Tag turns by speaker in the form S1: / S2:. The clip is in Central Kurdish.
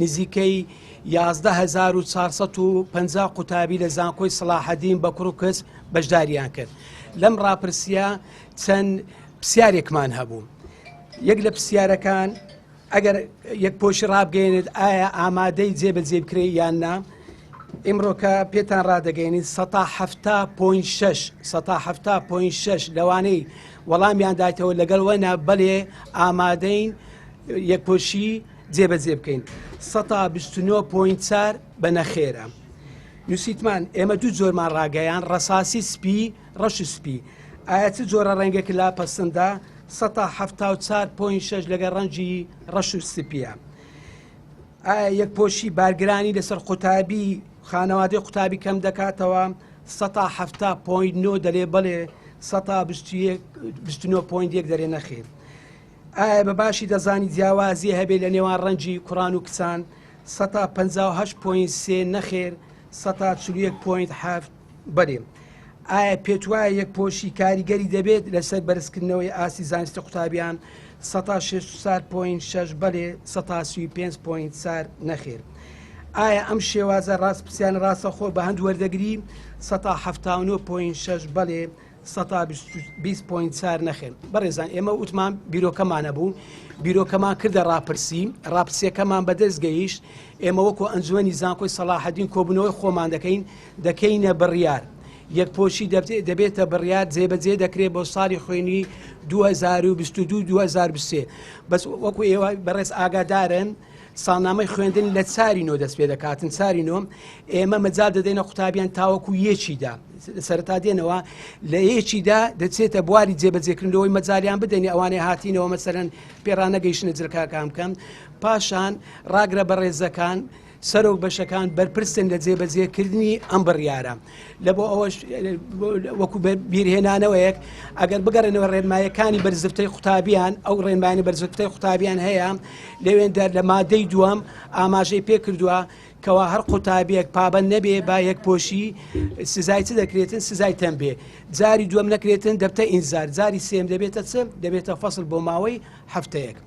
S1: نزیکەی 11,450 قوتابی لە زانکۆی سەلاحەدین بە کوڕ و کەس بەشداریان کرد. لەم ڕاپرسیە چەند پرسیارێکمان هەبوو. یەک لە پرسیارەکان ئەگەر یەک پۆشی ڕابگەێنێت ئایا ئامادەی جێبەجێ بکرێت یان نا، ئیمڕۆکە پێتان ڕدەگەێنین 170.6 لەوانەی وەڵامیان دایتەوە لەگەڵ وەنا بەڵێ ئامادەین یەکپۆشی جێبەجێ بکەین. 129.4 بە نەخێرە. نووسیتمان ئێمە دوو جۆرمان ڕاگەیان ڕەساسی سپی ڕەش سپی. ئایا چ جۆرە ڕەنگێک لا پەسەندە 174.6 لەگەڵ ڕەنجی ڕەش و سپیە. ئایا یەکپۆشی بارگرانی لەسەر قوتابی خانەوادەی قوتابی کەم دەکاتەوە 170.9 دەلێ بەڵێ 129.1 دەرێ نەخێر. ئایا بە باشی دەزانی جیاوازی هەبێت لە نێوان ڕەنجی کوڕان و کچان 158.3 نەخێر 141.7 بەڵێ. ئایا پێت وایە یەکپۆشی کاریگەری دەبێت لەسەر بەرزکردنەوەی ئاسی زانستی قوتابیان 164.6 بەڵێ 135.4 نەخێر. ئایا ئەم شێوازە ڕاستپرسیان ڕاستەخۆ بە هەند وەردەگری 179.6 بەڵێ 120.4 نەخێن. بەڕێزان ئێمە وتمان بیرۆکەمانە بوو، بیرۆکەمان کردە ڕاپرسیەکەمان بەدەست گەیشت. ئێمە وەکو ئەنجومەنی زانکۆی سەلاحەدین کۆبوونەوەی خۆمان دەکەینە بڕیار. یەکپۆشی دەبێتە بڕیار جێبەجێ دەکرێت بۆ ساڵی خوێنی 2022-2023. بەس وەکو ئێوە بەڕێز ئاگادارن ساڵنامەی خوێندن لە چارینۆ دەست پێ دەکاتن. چارینۆ ئێمە مەجال دەدەینە قوتابیان تاوەکو یەکیدا سەرتا دێنەوە لە یەکیدا دەچێتە بواری جێبەجێکردنەوەی مەجالیان بدەنی ئەوانەی هاتینەوە مەسەرەن پێڕانەگەیشتنە جرکاکان بکەم. پاشان ڕاگرە بە ڕێزەکان سەرۆک بەشەکان بەرپرسن لە جێبەجێکردنی ئەم بڕیارە. لە بۆ ئەوەش وەکو بیرهێنانەوەیەک ئەگەر بگەڕێنەوە ڕێنمایەکانی بەرزفتەی قوتابیان، ئەو ڕێنمانی بەرزفتەی قوتابیان هەیە لەوێندا لە مادەی دووەم ئاماژەی پێ کردووە کەوا هەر قوتابیەک پابەند نەبێ با یەکپۆشی سزای چ دەکرێتن سزای تەنبێ، جاری دووەم نەکرێتن دەبتە ئینزار، جاری سێم دەبێتە چ دەبێتە فەسڵ بۆ ماوەی هەفتەیەک.